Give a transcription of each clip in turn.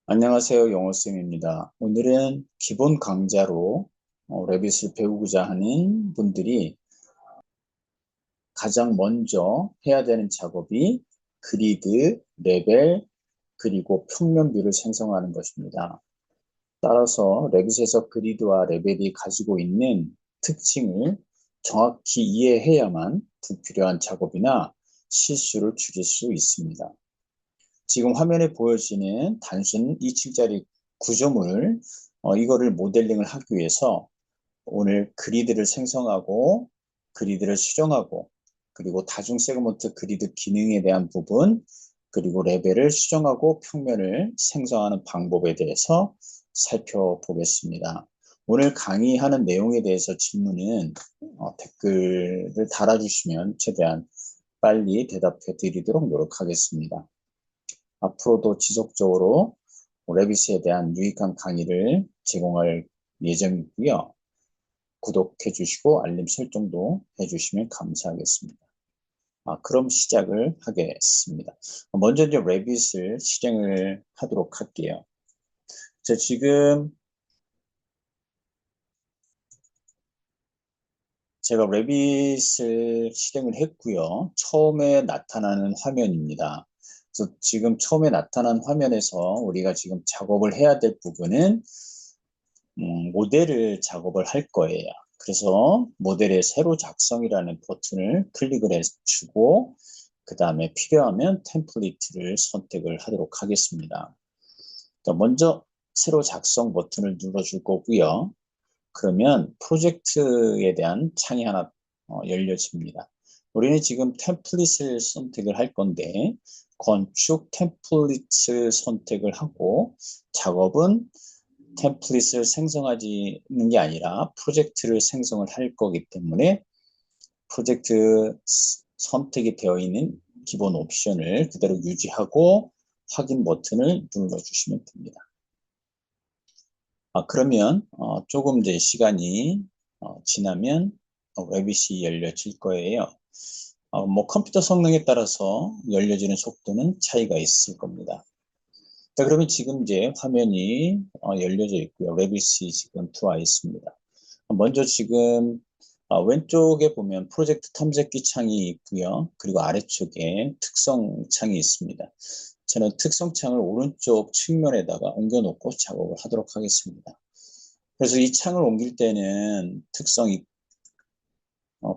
안녕하세요. 영어쌤입니다. 오늘은 기본 강좌로 레빗을 배우고자 하는 분들이 가장 먼저 해야 되는 작업이 그리드, 레벨, 그리고 평면뷰를 생성하는 것입니다. 따라서 레빗에서 그리드와 레벨이 가지고 있는 특징을 정확히 이해해야만 불필요한 작업이나 실수를 줄일 수 있습니다. 지금 화면에 보여지는 단순 2층짜리 구조물, 이거를 모델링을 하기 위해서 오늘 그리드를 생성하고 그리드를 수정하고 그리고 다중 세그먼트 그리드 기능에 대한 부분 그리고 레벨을 수정하고 평면을 생성하는 방법에 대해서 살펴보겠습니다. 오늘 강의하는 내용에 대해서 질문은 댓글을 달아주시면 최대한 빨리 대답해 드리도록 노력하겠습니다. 앞으로도 지속적으로 레빗에 대한 유익한 강의를 제공할 예정이고요. 구독해 주시고 알림 설정도 해주시면 감사하겠습니다. 그럼 시작을 하겠습니다. 먼저 이제 레빗을 실행을 하도록 할게요. 지금 제가 레빗을 실행을 했고요. 처음에 나타나는 화면입니다. 그래서 지금 처음에 나타난 화면에서 우리가 지금 작업을 해야 될 부분은 모델을 작업을 할 거예요. 그래서 모델의 새로 작성이라는 버튼을 클릭을 해주고 그 다음에 필요하면 템플릿을 선택을 하도록 하겠습니다. 먼저 새로 작성 버튼을 눌러줄 거고요. 그러면 프로젝트에 대한 창이 하나 열려집니다. 우리는 지금 템플릿을 선택을 할 건데 건축 템플릿을 선택을 하고 작업은 템플릿을 생성하는 게 아니라 프로젝트를 생성을 할 거기 때문에 프로젝트 선택이 되어 있는 기본 옵션을 그대로 유지하고 확인 버튼을 눌러주시면 됩니다. 그러면 조금 이제 시간이 지나면 레빗이 열려질 거예요. 뭐 컴퓨터 성능에 따라서 열려지는 속도는 차이가 있을 겁니다. 자, 그러면 지금 이제 화면이 열려져 있고요. 레빗이 지금 들어와 있습니다. 먼저 지금 왼쪽에 보면 프로젝트 탐색기 창이 있고요. 그리고 아래쪽에 특성 창이 있습니다. 저는 특성 창을 오른쪽 측면에다가 옮겨놓고 작업을 하도록 하겠습니다. 그래서 이 창을 옮길 때는 특성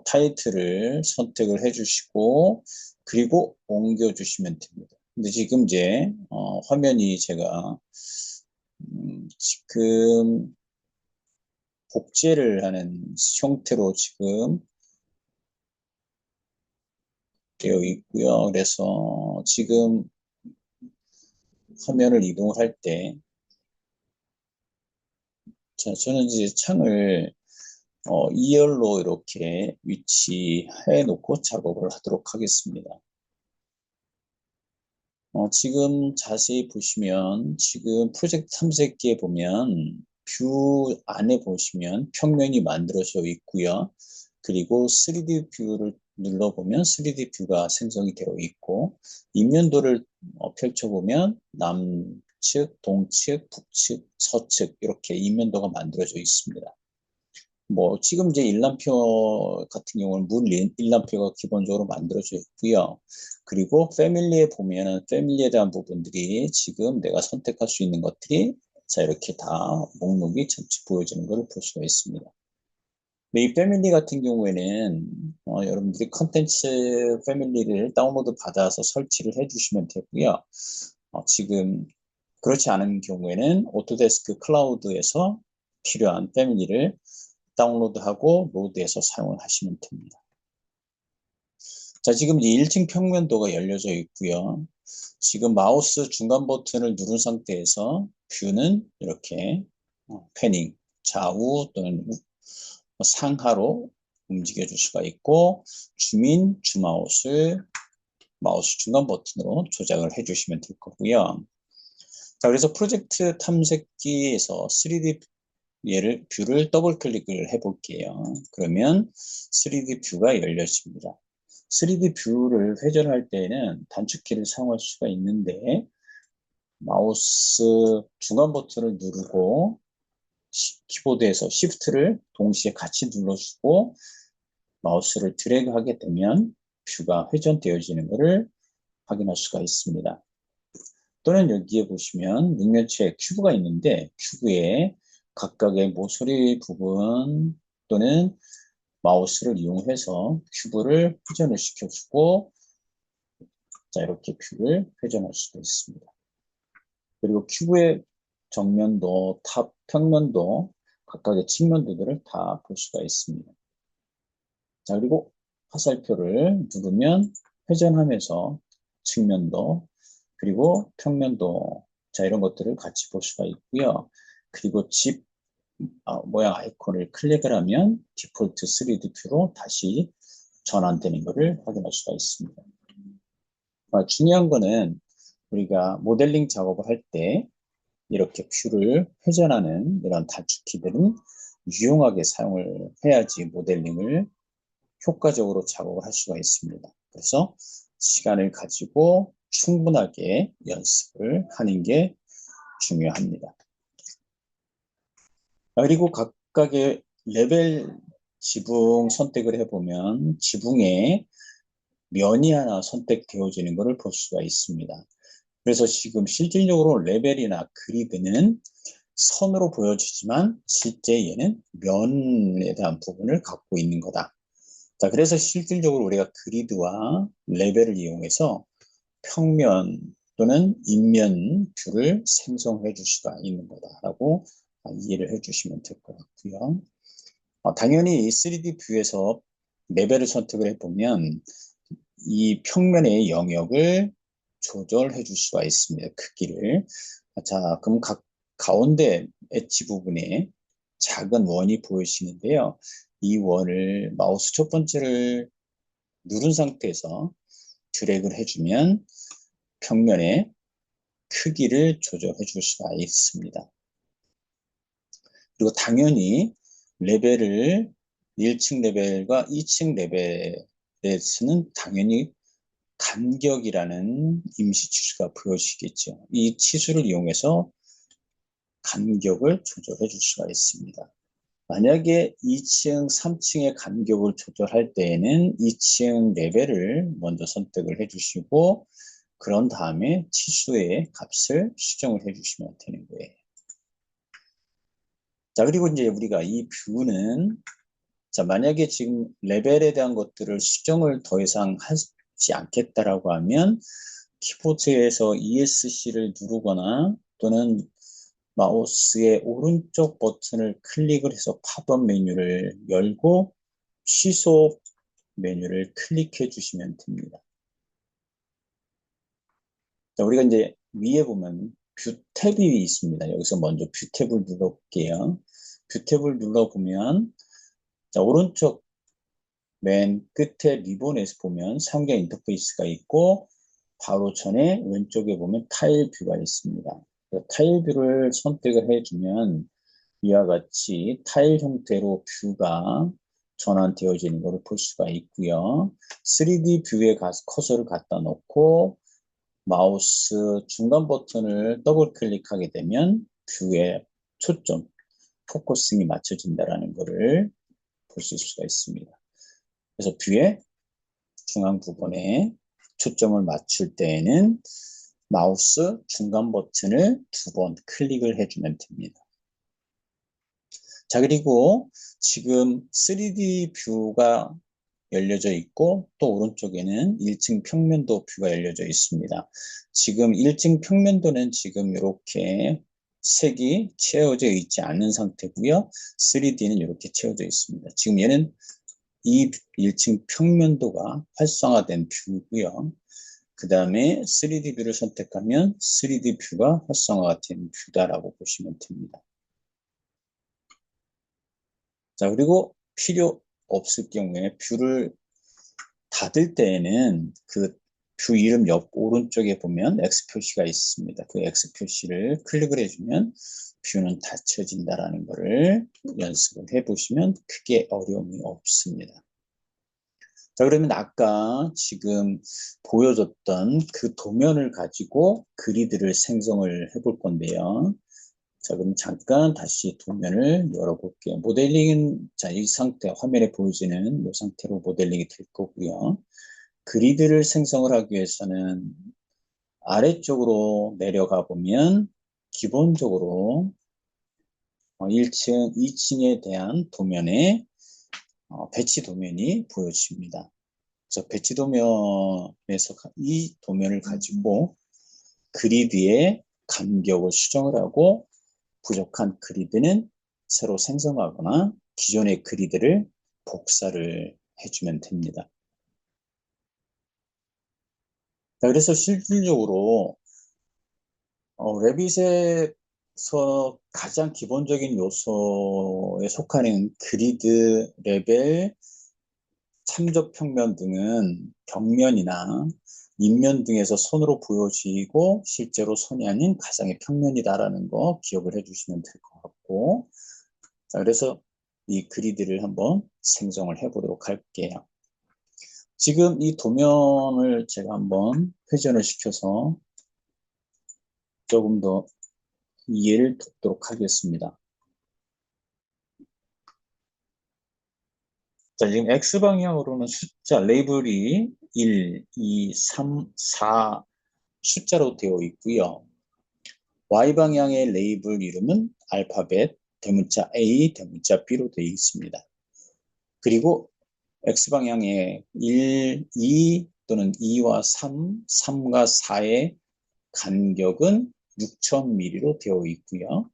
타이틀을 선택을 해주시고 그리고 옮겨주시면 됩니다. 근데 지금 이제 화면이 제가 지금 복제를 하는 형태로 지금 되어 있고요. 그래서 지금 화면을 이동을 할 때, 저는 이제 창을 2열로 이렇게 위치해 놓고 작업을 하도록 하겠습니다. 지금 자세히 보시면 지금 프로젝트 탐색기에 보면 뷰 안에 보시면 평면이 만들어져 있고요. 그리고 3D 뷰를 눌러보면 3D 뷰가 생성이 되어 있고 인면도를 펼쳐보면 남측, 동측, 북측, 서측 이렇게 인면도가 만들어져 있습니다. 뭐 지금 이제 일람표 같은 경우는 문 일람표가 기본적으로 만들어져 있고요. 그리고 패밀리에 보면은 패밀리에 대한 부분들이 지금 내가 선택할 수 있는 것들이 자 이렇게 다 목록이 전체 보여지는 것을 볼 수가 있습니다. 근데 이 패밀리 같은 경우에는 여러분들이 컨텐츠 패밀리를 다운로드 받아서 설치를 해주시면 되고요. 지금 그렇지 않은 경우에는 오토데스크 클라우드에서 필요한 패밀리를 다운로드하고 로드해서 사용을 하시면 됩니다. 자, 지금 이제 1층 평면도가 열려져 있고요. 지금 마우스 중간 버튼을 누른 상태에서 뷰는 이렇게 패닝, 좌우 또는 상하로 움직여 줄 수가 있고 줌인, 줌아웃을 마우스 중간 버튼으로 조작을 해주시면 될 거고요. 자, 그래서 프로젝트 탐색기에서 3D 뷰를 더블 클릭을 해볼게요. 그러면 3D 뷰가 열려집니다. 3D 뷰를 회전할 때에는 단축키를 사용할 수가 있는데 마우스 중간 버튼을 누르고 키보드에서 Shift를 동시에 같이 눌러주고 마우스를 드래그하게 되면 뷰가 회전되어지는 것을 확인할 수가 있습니다. 또는 여기에 보시면 육면체에 큐브가 있는데 큐브에 각각의 모서리 부분 또는 마우스를 이용해서 큐브를 회전을 시켜주고 자 이렇게 뷰를 회전할 수가 있습니다. 그리고 큐브의 정면도, 탑, 평면도 각각의 측면도들을 다 볼 수가 있습니다. 자 그리고 화살표를 누르면 회전하면서 측면도 그리고 평면도 자 이런 것들을 같이 볼 수가 있고요. 그리고 집 모양 아이콘을 클릭을 하면 디폴트 3D 뷰로 다시 전환되는 것을 확인할 수가 있습니다. 중요한 거는 우리가 모델링 작업을 할 때 이렇게 뷰를 회전하는 이런 단축키들은 유용하게 사용을 해야지 모델링을 효과적으로 작업을 할 수가 있습니다. 그래서 시간을 가지고 충분하게 연습을 하는 게 중요합니다. 그리고 각각의 레벨 지붕 선택을 해보면 지붕에 면이 하나 선택되어지는 것을 볼 수가 있습니다. 그래서 지금 실질적으로 레벨이나 그리드는 선으로 보여지지만 실제 얘는 면에 대한 부분을 갖고 있는 거다. 자, 그래서 실질적으로 우리가 그리드와 레벨을 이용해서 평면 또는 인면 뷰를 생성해 줄 수가 있는 거다라고 이해를 해 주시면 될 것 같고요. 당연히 3D 뷰에서 레벨을 선택을 해보면 이 평면의 영역을 조절해 줄 수가 있습니다. 크기를. 자, 그럼 가운데 엣지 부분에 작은 원이 보이시는데요. 이 원을 마우스 첫 번째를 누른 상태에서 드래그를 해주면 평면의 크기를 조절해 줄 수가 있습니다. 그리고 당연히 레벨을 1층 레벨과 2층 레벨에서는 당연히 간격이라는 임시 치수가 보여지겠죠. 이 치수를 이용해서 간격을 조절해 줄 수가 있습니다. 만약에 2층, 3층의 간격을 조절할 때에는 2층 레벨을 먼저 선택을 해 주시고 그런 다음에 치수의 값을 수정을 해 주시면 되는 거예요. 자, 그리고 이제 우리가 이 뷰는 자, 만약에 지금 레벨에 대한 것들을 수정을 더 이상 하지 않겠다라고 하면 키보드에서 ESC를 누르거나 또는 마우스의 오른쪽 버튼을 클릭을 해서 팝업 메뉴를 열고 취소 메뉴를 클릭해 주시면 됩니다. 자, 우리가 이제 위에 보면 뷰 탭이 있습니다. 여기서 먼저 뷰 탭을 눌러볼게요. 뷰 탭을 눌러보면 자, 오른쪽 맨 끝에 리본에서 보면 사용자 인터페이스가 있고 바로 전에 왼쪽에 보면 타일 뷰가 있습니다. 타일 뷰를 선택을 해주면 이와 같이 타일 형태로 뷰가 전환되어지는 것을 볼 수가 있고요. 3D 뷰에 가서 커서를 갖다 놓고 마우스 중간 버튼을 더블 클릭하게 되면 뷰에 초점, 포커싱이 맞춰진다는 것을 보실 수가 있습니다. 그래서 뷰의 중앙 부분에 초점을 맞출 때에는 마우스 중간 버튼을 2번 클릭을 해주면 됩니다. 자, 그리고 지금 3D 뷰가 열려져 있고 또 오른쪽에는 1층 평면도 뷰가 열려져 있습니다. 지금 1층 평면도는 지금 이렇게 색이 채워져 있지 않은 상태고요. 3D는 이렇게 채워져 있습니다. 지금 얘는 이 1층 평면도가 활성화된 뷰고요. 그 다음에 3D 뷰를 선택하면 3D 뷰가 활성화가 된 뷰다라고 보시면 됩니다. 자, 그리고 필요 없을 경우에 뷰를 닫을 때에는 그 뷰 이름 옆 오른쪽에 보면 X 표시가 있습니다. 그 X 표시를 클릭을 해주면 뷰는 닫혀진다라는 것을 연습을 해보시면 크게 어려움이 없습니다. 자, 그러면 아까 지금 보여줬던 그 도면을 가지고 그리드를 생성을 해볼 건데요. 자, 그럼 잠깐 다시 도면을 열어볼게요. 모델링은, 자, 이 상태, 화면에 보여지는 이 상태로 모델링이 될 거고요. 그리드를 생성을 하기 위해서는 아래쪽으로 내려가 보면 기본적으로 1층, 2층에 대한 도면에 배치 도면이 보여집니다. 그래서 배치 도면에서 이 도면을 가지고 그리드의 간격을 수정을 하고 부족한 그리드는 새로 생성하거나 기존의 그리드를 복사를 해주면 됩니다. 자, 그래서 실질적으로 레빗에서 가장 기본적인 요소에 속하는 그리드, 레벨, 참접 평면 등은 벽면이나 인면 등에서 선으로 보여지고 실제로 선이 아닌 가상의 평면이다라는 거 기억을 해주시면 될 것 같고, 자, 그래서 이 그리드를 한번 생성을 해보도록 할게요. 지금 이 도면을 제가 한번 회전을 시켜서 조금 더 이해를 돕도록 하겠습니다. 자, 지금 X방향으로는 숫자 레이블이 1, 2, 3, 4 숫자로 되어 있고요. Y방향의 레이블 이름은 알파벳, 대문자 A, 대문자 B로 되어 있습니다. 그리고 X방향의 1, 2 또는 2와 3, 3과 4의 간격은 6000mm로 되어 있고요.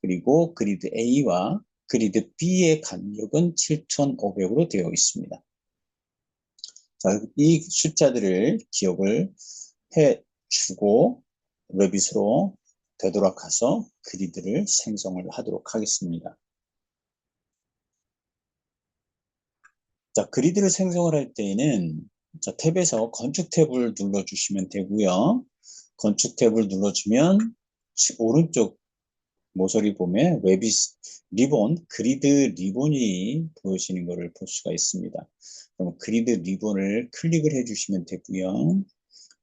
그리고 그리드 A와 그리드 B의 간격은 7500으로 되어 있습니다. 자, 이 숫자들을 기억을 해주고 레빗으로 되돌아가서 그리드를 생성을 하도록 하겠습니다. 자, 그리드를 생성을 할 때에는 자, 탭에서 건축 탭을 눌러주시면 되고요. 건축 탭을 눌러주면 오른쪽 모서리 보면 레빗 리본, 그리드 리본이 보여지는 것을 볼 수가 있습니다. 그럼 그리드 리본을 클릭을 해주시면 되고요.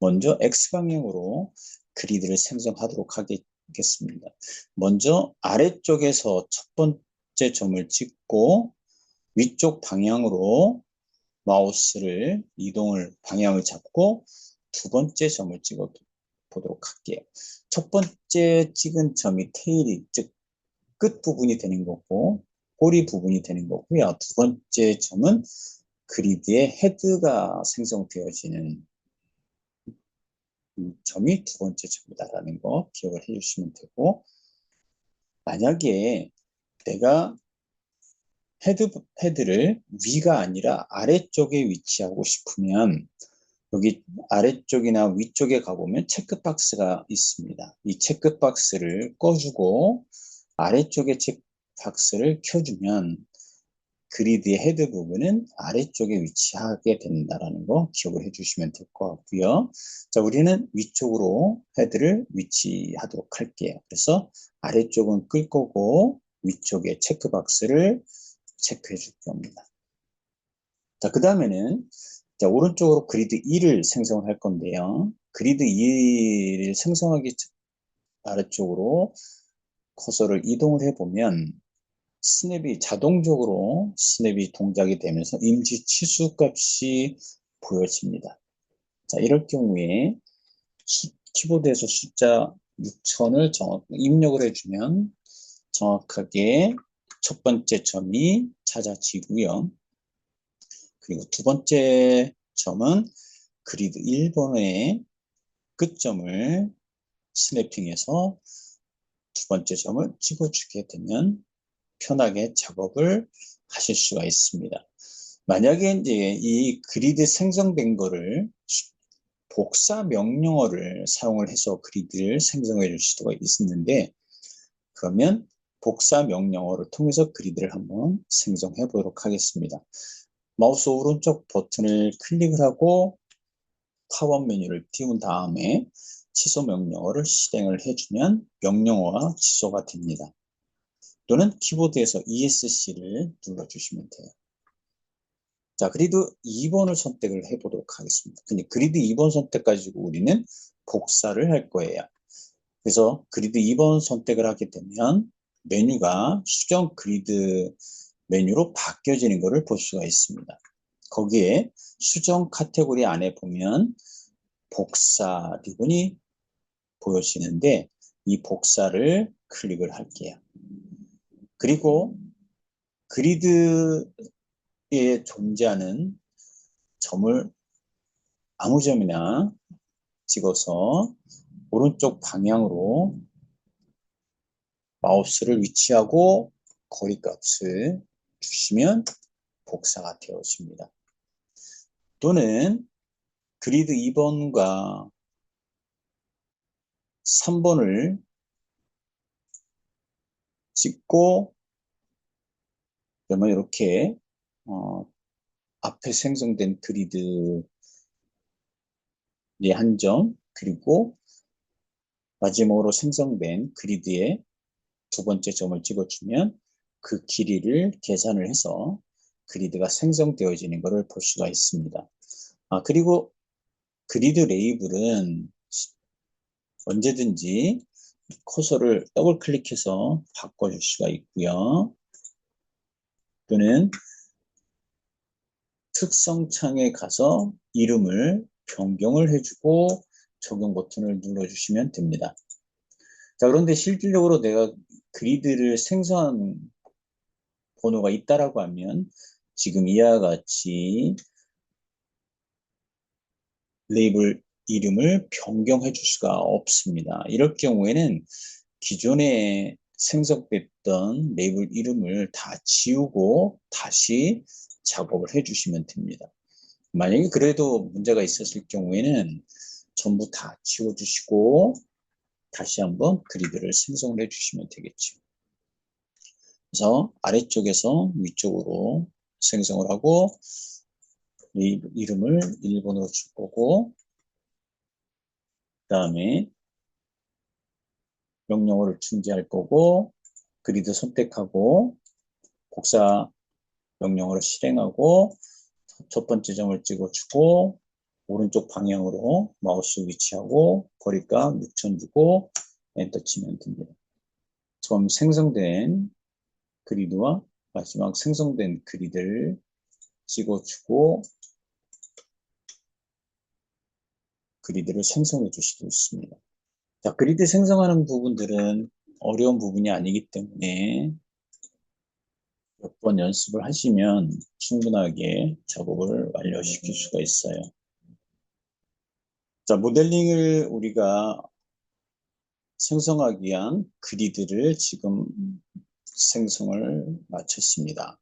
먼저 X방향으로 그리드를 생성하도록 하겠습니다. 먼저 아래쪽에서 첫 번째 점을 찍고 위쪽 방향으로 마우스를 방향을 잡고 두 번째 점을 찍어 보도록 할게요. 첫 번째 찍은 점이 테일이, 즉 끝 부분이 되는 거고 꼬리 부분이 되는 거고요. 두 번째 점은 그리드의 헤드가 생성되어지는 점이 두 번째 점이다라는 거 기억을 해주시면 되고, 만약에 내가 헤드를 위가 아니라 아래쪽에 위치하고 싶으면 여기 아래쪽이나 위쪽에 가보면 체크박스가 있습니다. 이 체크박스를 꺼주고 아래쪽에 체크박스를 켜주면 그리드의 헤드 부분은 아래쪽에 위치하게 된다는 거 기억을 해주시면 될 것 같고요. 자, 우리는 위쪽으로 헤드를 위치하도록 할게요. 그래서 아래쪽은 끌 거고 위쪽에 체크박스를 체크해 줄 겁니다. 자, 그 다음에는 자, 오른쪽으로 그리드 2를 생성을 할 건데요. 그리드 2를 생성하기 아래쪽으로 커서를 이동을 해보면 자동적으로 스냅이 동작이 되면서 임시 치수 값이 보여집니다. 자, 이럴 경우에 키보드에서 숫자 6000을 입력을 해주면 정확하게 첫 번째 점이 찾아지고요. 그리고 두 번째 점은 그리드 1번의 끝점을 스냅핑해서 두 번째 점을 찍어주게 되면 편하게 작업을 하실 수가 있습니다. 만약에 이제 이 그리드 생성된 거를 복사 명령어를 사용을 해서 그리드를 생성해 줄 수가 있는데, 그러면 복사 명령어를 통해서 그리드를 한번 생성해 보도록 하겠습니다. 마우스 오른쪽 버튼을 클릭을 하고 파워 메뉴를 띄운 다음에 취소 명령어를 실행을 해주면 명령어가 취소가 됩니다. 또는 키보드에서 ESC를 눌러주시면 돼요. 자, 그리드 2번을 선택을 해보도록 하겠습니다. 근데 그리드 2번 선택 가지고 우리는 복사를 할 거예요. 그래서 그리드 2번 선택을 하게 되면 메뉴가 수정 그리드 메뉴로 바뀌어지는 것을 볼 수가 있습니다. 거기에 수정 카테고리 안에 보면 복사 리본이 보여지는데 이 복사를 클릭을 할게요. 그리고 그리드에 존재하는 점을 아무 점이나 찍어서 오른쪽 방향으로 마우스를 위치하고 거리값을 주시면 복사가 되어집니다. 또는 그리드 2번과 3번을 찍고 그러면 이렇게 앞에 생성된 그리드의 한 점, 그리고 마지막으로 생성된 그리드의 두 번째 점을 찍어주면 그 길이를 계산을 해서 그리드가 생성되어지는 것을 볼 수가 있습니다. 그리고 그리드 레이블은 언제든지 커서를 더블 클릭해서 바꿔줄 수가 있고요. 또는 특성 창에 가서 이름을 변경을 해주고 적용 버튼을 눌러주시면 됩니다. 자, 그런데 실질적으로 내가 그리드를 생성한 번호가 있다라고 하면 지금 이와 같이 레이블 이름을 변경해 줄 수가 없습니다. 이럴 경우에는 기존에 생성됐던 레이블 이름을 다 지우고 다시 작업을 해 주시면 됩니다. 만약에 그래도 문제가 있었을 경우에는 전부 다 지워주시고 다시 한번 그리드를 생성을 해 주시면 되겠죠. 그래서 아래쪽에서 위쪽으로 생성을 하고 이름을 1번으로 줄 거고 그 다음에 명령어를 중지할 거고 그리드 선택하고 복사 명령어를 실행하고 첫 번째 점을 찍어주고 오른쪽 방향으로 마우스 위치하고 거리값 6000 주고 엔터 치면 됩니다. 처음 생성된 그리드와 마지막 생성된 그리드를 찍어주고 그리드를 생성해 줄 수도 있습니다. 자, 그리드 생성하는 부분들은 어려운 부분이 아니기 때문에 몇 번 연습을 하시면 충분하게 작업을 완료시킬 수가 있어요. 자, 모델링을 우리가 생성하기 위한 그리드를 지금 생성을 마쳤습니다.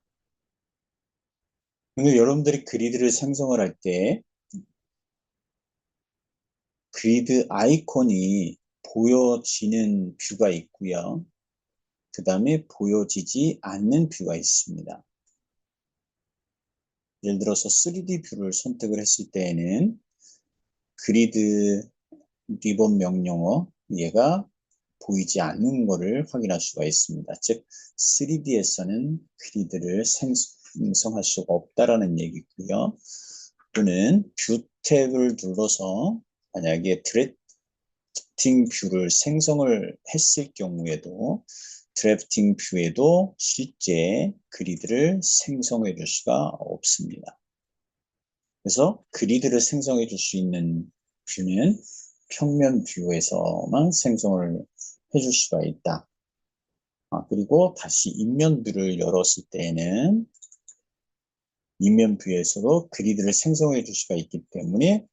근데 여러분들이 그리드를 생성을 할 때 그리드 아이콘이 보여지는 뷰가 있고요. 그 다음에 보여지지 않는 뷰가 있습니다. 예를 들어서 3D 뷰를 선택을 했을 때에는 그리드 리본 명령어 얘가 보이지 않는 것을 확인할 수가 있습니다. 즉 3D에서는 그리드를 생성할 수가 없다라는 얘기고요. 또는 뷰 탭을 눌러서 만약에 드래프팅 뷰를 생성을 했을 경우에도 드래프팅 뷰에도 실제 그리드를 생성해 줄 수가 없습니다. 그래서 그리드를 생성해 줄 수 있는 뷰는 평면 뷰에서만 생성을 해줄 수가 있다. 그리고 다시 인면 뷰를 열었을 때에는 인면 뷰에서도 그리드를 생성해 줄 수가 있기 때문에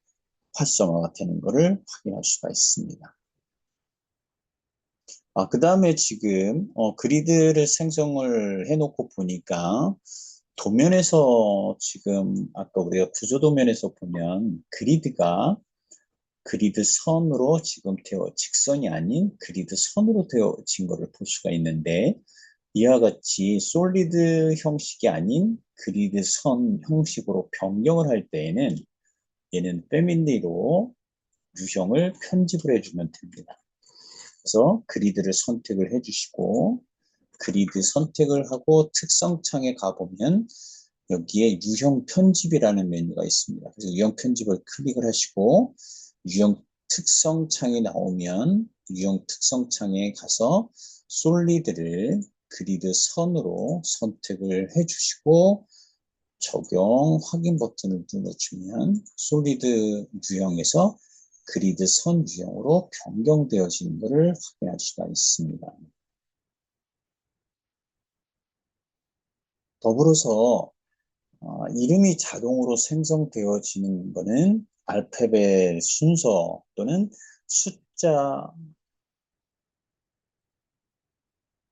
활성화가 되는 것을 확인할 수가 있습니다. 그 다음에 지금 그리드를 생성을 해놓고 보니까 도면에서 지금 아까 우리가 구조 도면에서 보면 그리드가 그리드 선으로 지금 직선이 아닌 그리드 선으로 되어진 것을 볼 수가 있는데 이와 같이 솔리드 형식이 아닌 그리드 선 형식으로 변경을 할 때에는 얘는 패밀리로 유형을 편집을 해주면 됩니다. 그래서 그리드를 선택을 해주시고 그리드 선택을 하고 특성창에 가보면 여기에 유형 편집이라는 메뉴가 있습니다. 그래서 유형 편집을 클릭을 하시고 유형 특성 창이 나오면 유형 특성 창에 가서 솔리드를 그리드 선으로 선택을 해주시고 적용 확인 버튼을 눌러주면 솔리드 유형에서 그리드 선 유형으로 변경되어지는 것을 확인할 수가 있습니다. 더불어서 이름이 자동으로 생성되어지는 것은 알파벳 순서 또는 숫자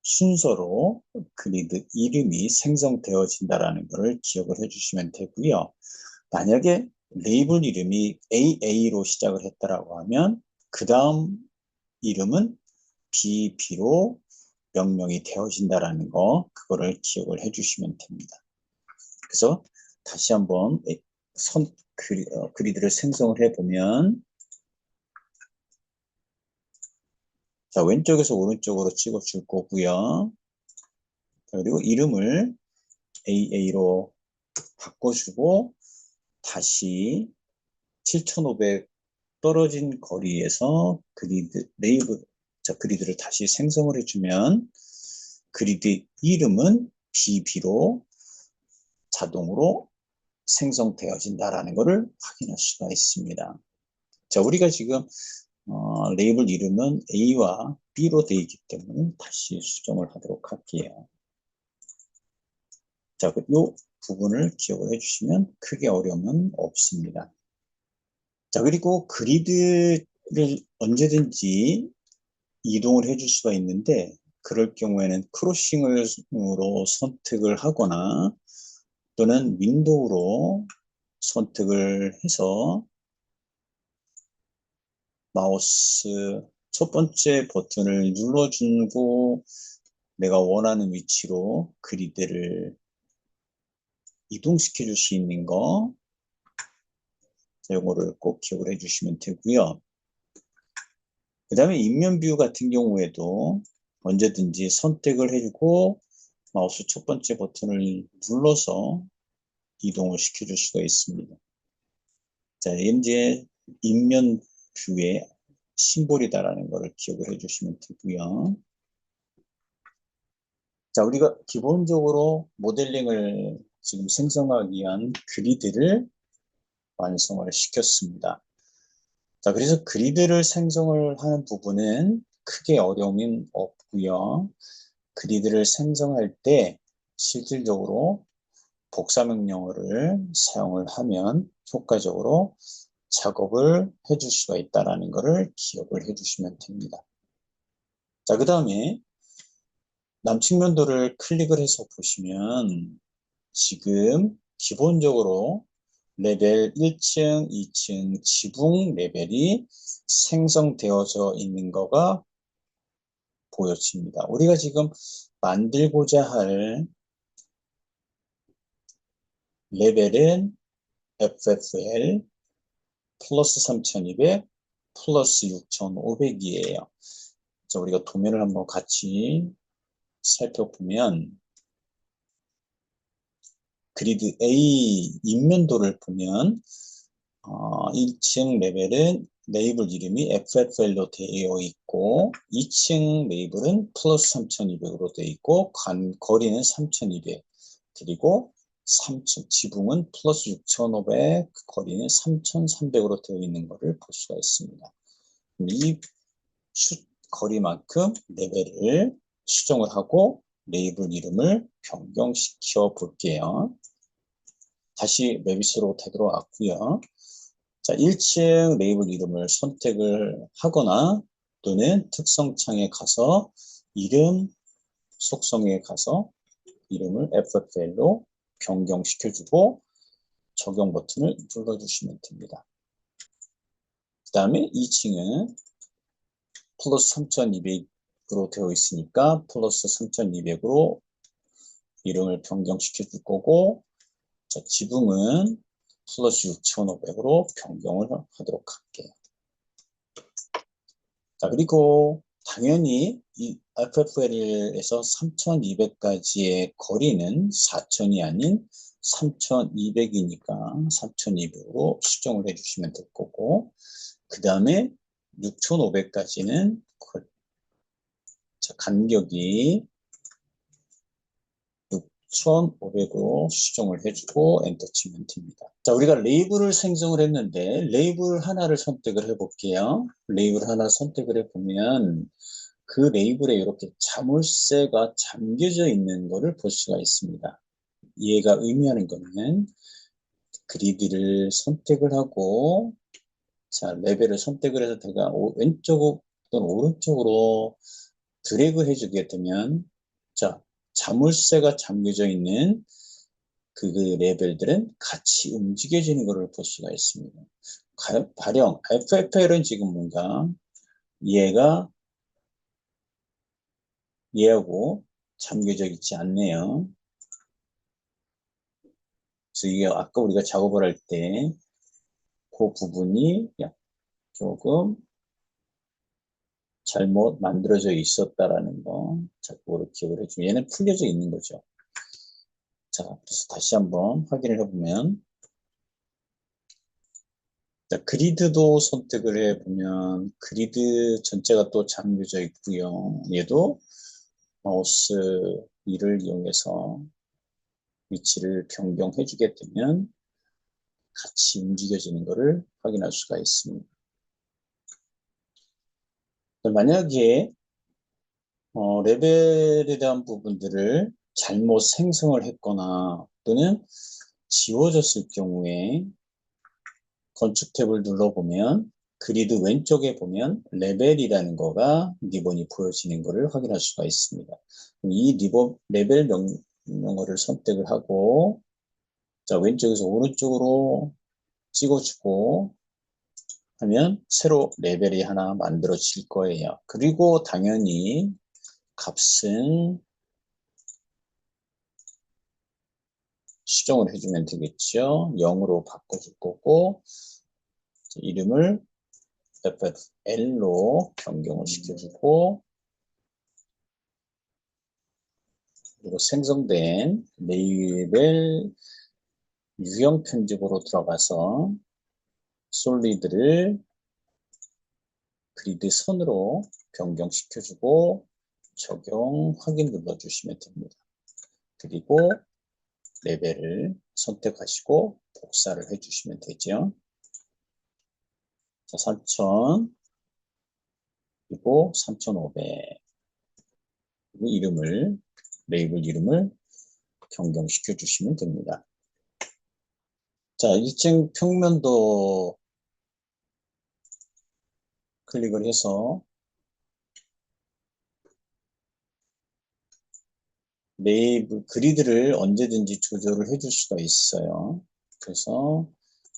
순서로 그리드 이름이 생성되어진다는 것을 기억을 해주시면 되고요. 만약에 레이블 이름이 AA로 시작을 했다라고 하면 그 다음 이름은 BB로 명령이 되어진다라는 거, 그거를 기억을 해주시면 됩니다. 그래서 다시 한번 그리드를 생성을 해보면, 자, 왼쪽에서 오른쪽으로 찍어줄 거고요. 그리고 이름을 AA로 바꿔주고 다시 7,500 떨어진 거리에서 그리드를 다시 생성을 해주면 그리드 이름은 BB로 자동으로 생성되어진다라는 것을 확인할 수가 있습니다. 자, 우리가 지금 레이블 이름은 A와 B로 되어 있기 때문에 다시 수정을 하도록 할게요. 자, 이 부분을 기억을 해주시면 크게 어려움은 없습니다. 자, 그리고 그리드를 언제든지 이동을 해줄 수가 있는데, 그럴 경우에는 크로싱으로 선택을 하거나 또는 윈도우로 선택을 해서 마우스 첫 번째 버튼을 눌러주고 내가 원하는 위치로 그리드를 이동시켜 줄 수 있는 거, 이거를 꼭 기억을 해주시면 되고요. 그 다음에 인면 뷰 같은 경우에도 언제든지 선택을 해주고 마우스 첫 번째 버튼을 눌러서 이동을 시켜줄 수가 있습니다. 자, 이제 인면 뷰의 심볼이다라는 것을 기억을 해주시면 되고요. 자, 우리가 기본적으로 모델링을 지금 생성하기 위한 그리드를 완성을 시켰습니다. 자, 그래서 그리드를 생성을 하는 부분은 크게 어려움은 없고요. 그리드를 생성할 때 실질적으로 복사 명령어를 사용을 하면 효과적으로 작업을 해줄 수가 있다는 것을 기억을 해주시면 됩니다. 자, 그 다음에 남측면도를 클릭을 해서 보시면 지금 기본적으로 레벨 1층, 2층 지붕 레벨이 생성되어져 있는 거가 보여집니다. 우리가 지금 만들고자 할 레벨은 FFL 플러스 3200 플러스 6500이에요. 자, 우리가 도면을 한번 같이 살펴보면 그리드 A 인면도를 보면 1층 레벨은 레이블 이름이 FFL로 되어 있고 2층 레이블은 플러스 3200으로 되어 있고 거리는 3200 그리고 3층 지붕은 플러스 6500 거리는 3300으로 되어 있는 것을 볼 수가 있습니다. 이 거리만큼 레벨을 수정을 하고 레이블 이름을 변경시켜 볼게요. 다시 메비스로 되돌아왔고요. 자, 1층 레이블 이름을 선택을 하거나 또는 특성창에 가서 이름 속성에 가서 이름을 FFL로 변경시켜주고 적용 버튼을 눌러주시면 됩니다. 그 다음에 2층은 플러스 3200으로 되어 있으니까 플러스 3200으로 이름을 변경시켜 줄 거고, 자, 지붕은 플러스 6500으로 변경을 하도록 할게요. 자, 그리고 당연히 이 FFL에서 3200까지의 거리는 4000이 아닌 3200이니까 3200으로 수정을 해주시면 될 거고, 그 다음에 6500까지는 간격이 6500으로 수정을 해주고 엔터 치면 됩니다. 자, 우리가 레이블을 생성을 했는데 레이블 하나를 선택을 해볼게요. 레이블 하나 선택을 해보면 그 레이블에 이렇게 자물쇠가 잠겨져 있는 것을 볼 수가 있습니다. 얘가 의미하는 거는 그리드를 선택을 하고, 자, 레벨을 선택을 해서 제가 왼쪽 또는 오른쪽으로 드래그 해주게 되면, 자, 자물쇠가 잠겨져 있는 그 레벨들은 같이 움직여지는 것을 볼 수가 있습니다. 가령 FFL은 지금 뭔가 얘가 얘하고 잠겨져 있지 않네요. 그래서 이게 아까 우리가 작업을 할 때 그 부분이 조금 잘못 만들어져 있었다라는 거, 자꾸 기억을 해주면 얘는 풀려져 있는 거죠. 자, 그래서 다시 한번 확인을 해보면, 자, 그리드도 선택을 해보면 그리드 전체가 또 잠겨져 있고요. 얘도 마우스 2를 이용해서 위치를 변경해 주게 되면 같이 움직여지는 것을 확인할 수가 있습니다. 만약에 레벨에 대한 부분들을 잘못 생성을 했거나 또는 지워졌을 경우에 건축 탭을 눌러보면 그리드 왼쪽에 보면 레벨이라는 거가 리본이 보여지는 것을 확인할 수가 있습니다. 이 레벨 명령어를 선택을 하고, 자, 왼쪽에서 오른쪽으로 찍어주고 하면 새로 레벨이 하나 만들어질 거예요. 그리고 당연히 값은 수정을 해주면 되겠죠. 0으로 바꿔줄 거고, 이름을 FFL로 변경을 시켜주고, 그리고 생성된 레이벨 유형 편집으로 들어가서 솔리드를 그리드 선으로 변경시켜주고 적용 확인 눌러주시면 됩니다. 그리고 레벨을 선택하시고 복사를 해주시면 되죠. 자, 3000 그리고 3500 이름을 레이블 이름을 변경시켜 주시면 됩니다. 자, 2층 평면도 클릭을 해서 레이블 그리드를 언제든지 조절을 해줄 수가 있어요. 그래서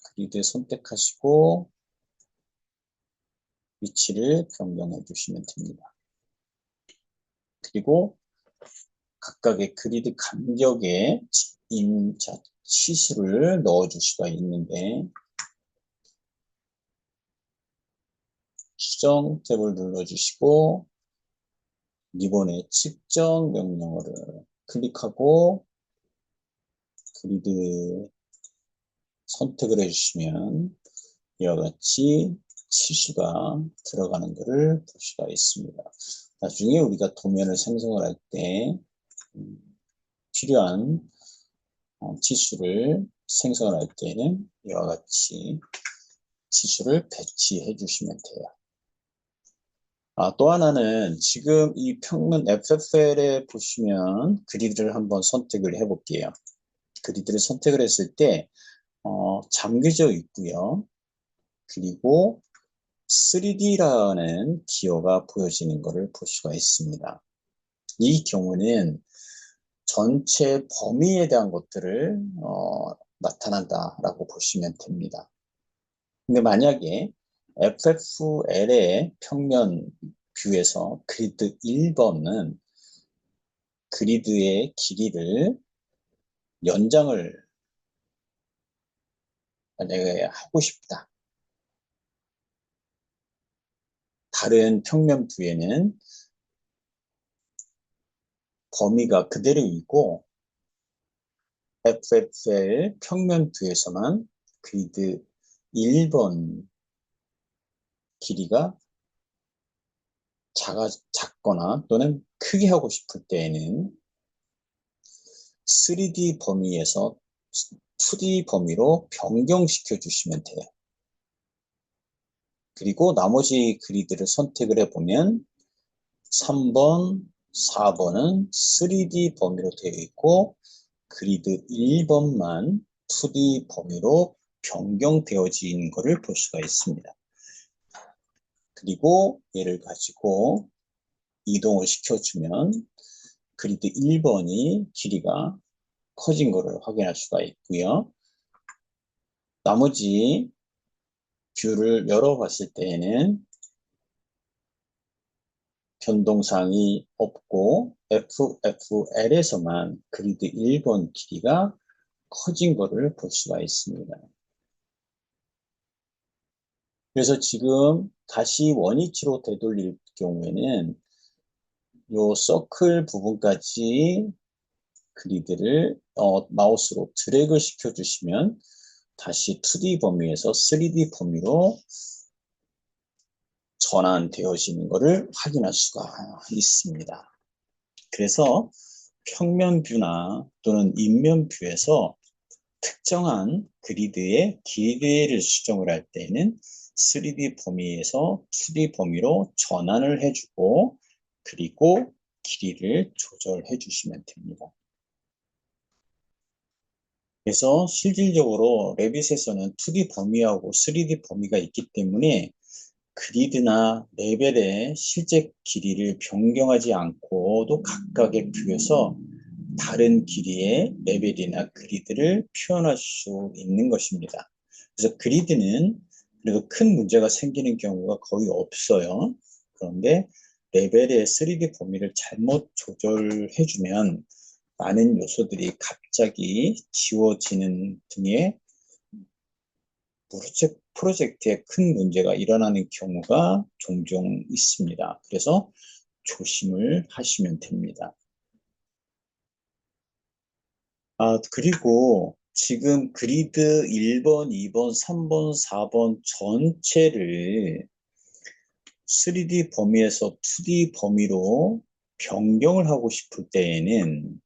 그리드 선택하시고 위치를 변경해 주시면 됩니다. 그리고 각각의 그리드 간격에 치수를 넣어줄 수가 있는데, 수정 탭을 눌러주시고 리본의 측정 명령어를 클릭하고 그리드 선택을 해주시면 이와 같이 치수가 들어가는 것을 볼 수가 있습니다. 나중에 우리가 도면을 생성을 할 때 필요한 치수를 생성을 할 때는 이와 같이 치수를 배치해 주시면 돼요. 또 하나는 지금 이 평면 FFL에 보시면 그리드를 한번 선택을 해볼게요. 그리드를 선택을 했을 때 잠겨져 있고요. 그리고 3D라는 기호가 보여지는 것을 볼 수가 있습니다. 이 경우는 전체 범위에 대한 것들을 나타난다라고 보시면 됩니다. 근데 만약에 FFL의 평면 뷰에서 그리드 1번은 그리드의 길이를 연장을 만약에 하고 싶다. 다른 평면 뷰에는 범위가 그대로 있고 FFL 평면 뷰에서만 그리드 1번 길이가 작거나 또는 크게 하고 싶을 때에는 3D 범위에서 2D 범위로 변경시켜 주시면 돼요. 그리고 나머지 그리드를 선택을 해보면 3번, 4번은 3D 범위로 되어 있고 그리드 1번만 2D 범위로 변경되어진 것을 볼 수가 있습니다. 그리고 얘를 가지고 이동을 시켜주면 그리드 1번이 길이가 커진 것을 확인할 수가 있고요. 나머지 뷰를 열어봤을 때에는 변동사항이 없고 FFL에서만 그리드 1번 길이가 커진 것을 볼 수가 있습니다. 그래서 지금 다시 원위치로 되돌릴 경우에는 요 서클 부분까지 그리드를 마우스로 드래그 시켜주시면 다시 2D 범위에서 3D 범위로 전환되어지는 것을 확인할 수가 있습니다. 그래서 평면 뷰나 또는 인면 뷰에서 특정한 그리드의 길이를 수정을 할 때는 3D 범위에서 2D 범위로 전환을 해주고 그리고 길이를 조절해 주시면 됩니다. 그래서 실질적으로 레빗에서는 2D 범위하고 3D 범위가 있기 때문에 그리드나 레벨의 실제 길이를 변경하지 않고도 각각의 뷰에서 다른 길이의 레벨이나 그리드를 표현할 수 있는 것입니다. 그래서 그리드는 그래도 큰 문제가 생기는 경우가 거의 없어요. 그런데 레벨의 3D 범위를 잘못 조절해주면 많은 요소들이 갑자기 지워지는 등의 프로젝트에 큰 문제가 일어나는 경우가 종종 있습니다. 그래서 조심을 하시면 됩니다. 그리고 지금 그리드 1번, 2번, 3번, 4번 전체를 3D 범위에서 2D 범위로 변경을 하고 싶을 때에는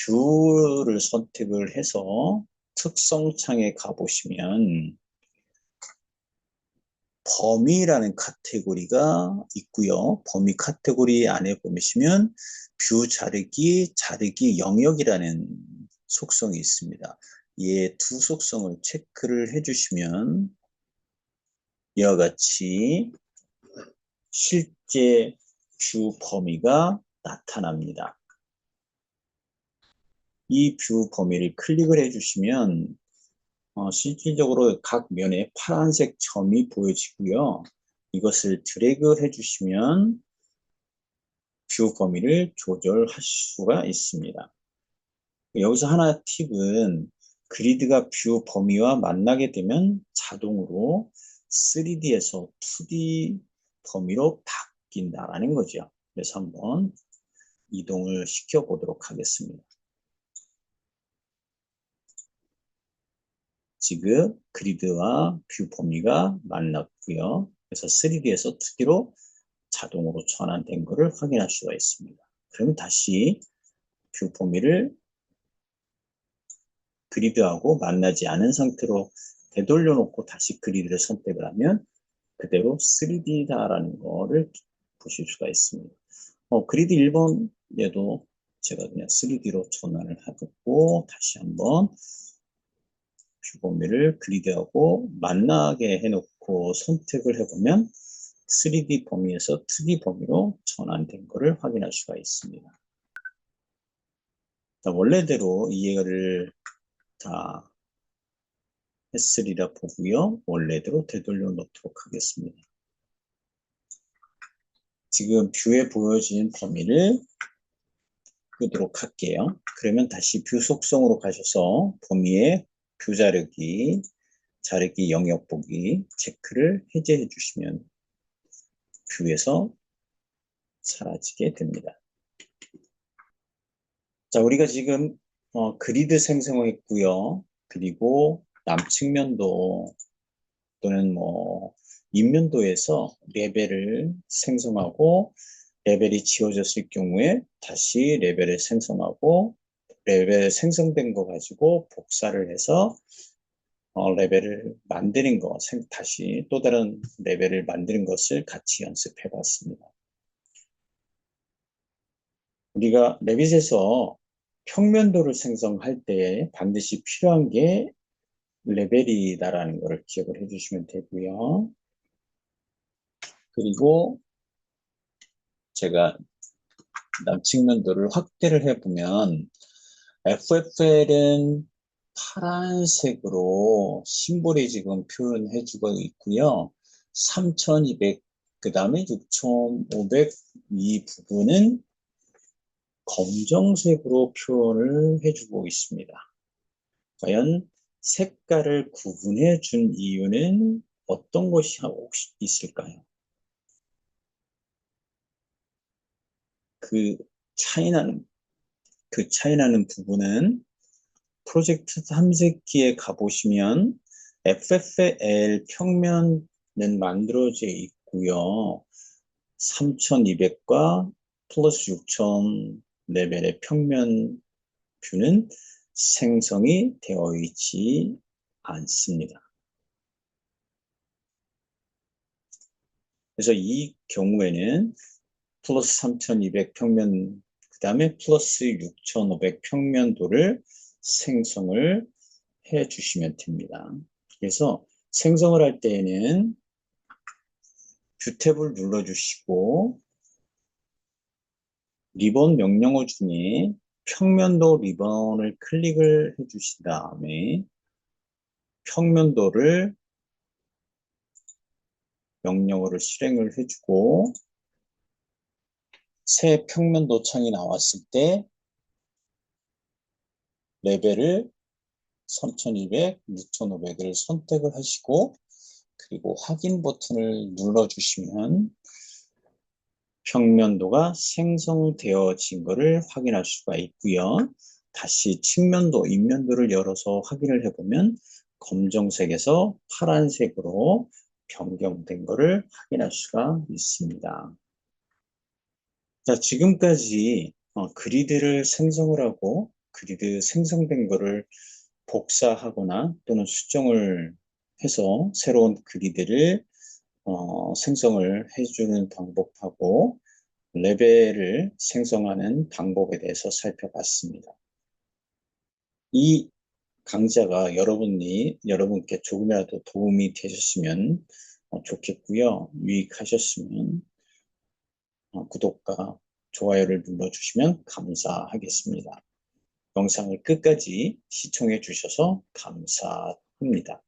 뷰를 선택을 해서 특성창에 가보시면 범위라는 카테고리가 있고요. 범위 카테고리 안에 보시면 뷰 자르기 영역이라는 속성이 있습니다. 이 두 속성을 체크를 해주시면 이와 같이 실제 뷰 범위가 나타납니다. 이 뷰 범위를 클릭을 해주시면 실질적으로 각 면에 파란색 점이 보여지고요. 이것을 드래그 해주시면 뷰 범위를 조절할 수가 있습니다. 여기서 하나 팁은 그리드가 뷰 범위와 만나게 되면 자동으로 3D에서 2D 범위로 바뀐다라는 거죠. 그래서 한번 이동을 시켜 보도록 하겠습니다. 지금 그리드와 뷰 범위가 만났고요. 그래서 3D에서 2D로 자동으로 전환된 것을 확인할 수가 있습니다. 그럼 다시 뷰 범위를 그리드하고 만나지 않은 상태로 되돌려 놓고 다시 그리드를 선택을 하면 그대로 3D다라는 거를 보실 수가 있습니다. 그리드 1번에도 제가 그냥 3D로 전환을 하고 다시 한번 뷰 범위를 그리드하고 만나게 해놓고 선택을 해보면 3D 범위에서 2D 범위로 전환된 것을 확인할 수가 있습니다. 자, 원래대로 이해를 다 했으리라 보고요. 원래대로 되돌려 놓도록 하겠습니다. 지금 뷰에 보여진 범위를 끄도록 할게요. 그러면 다시 뷰 속성으로 가셔서 범위에 뷰 자르기 영역 보기 체크를 해제해 주시면 뷰에서 사라지게 됩니다. 자, 우리가 지금 그리드 생성했고요. 그리고 남측면도 또는 뭐 인면도에서 레벨을 생성하고 레벨이 지워졌을 경우에 다시 레벨을 생성하고 레벨 생성된 거 가지고 복사를 해서 레벨을 만드는 거, 다시 또 다른 레벨을 만드는 것을 같이 연습해 봤습니다. 우리가 레빗에서 평면도를 생성할 때 반드시 필요한 게 레벨이다라는 것을 기억을 해주시면 되고요. 그리고 제가 남측면도를 확대를 해보면 FFL은 파란색으로 심볼이 지금 표현해주고 있고요. 3200, 그 다음에 6500 이 부분은 검정색으로 표현을 해주고 있습니다. 과연 색깔을 구분해 준 이유는 어떤 것이 혹시 있을까요? 그 차이나는, 그 차이나는 부분은 프로젝트 탐색기에 가보시면 FFL 평면은 만들어져 있고요. 3200과 플러스 6000 레벨의 평면 뷰는 생성이 되어 있지 않습니다. 그래서 이 경우에는 플러스 3200 평면, 그 다음에 플러스 6500 평면도를 생성을 해 주시면 됩니다. 그래서 생성을 할 때에는 뷰 탭을 눌러주시고 리본 명령어 중에 평면도 리본을 클릭을 해 주신 다음에 평면도를 명령어를 실행을 해주고 새 평면도 창이 나왔을 때 레벨을 3200, 6500을 선택을 하시고 그리고 확인 버튼을 눌러주시면 평면도가 생성되어진 것을 확인할 수가 있고요. 다시 측면도, 인면도를 열어서 확인을 해보면 검정색에서 파란색으로 변경된 것을 확인할 수가 있습니다. 자, 지금까지 그리드를 생성을 하고 그리드 생성된 것을 복사하거나 또는 수정을 해서 새로운 그리드를 생성을 해주는 방법하고 레벨을 생성하는 방법에 대해서 살펴봤습니다. 이 강좌가 여러분께 조금이라도 도움이 되셨으면 좋겠고요. 유익하셨으면 구독과 좋아요를 눌러주시면 감사하겠습니다. 영상을 끝까지 시청해 주셔서 감사합니다.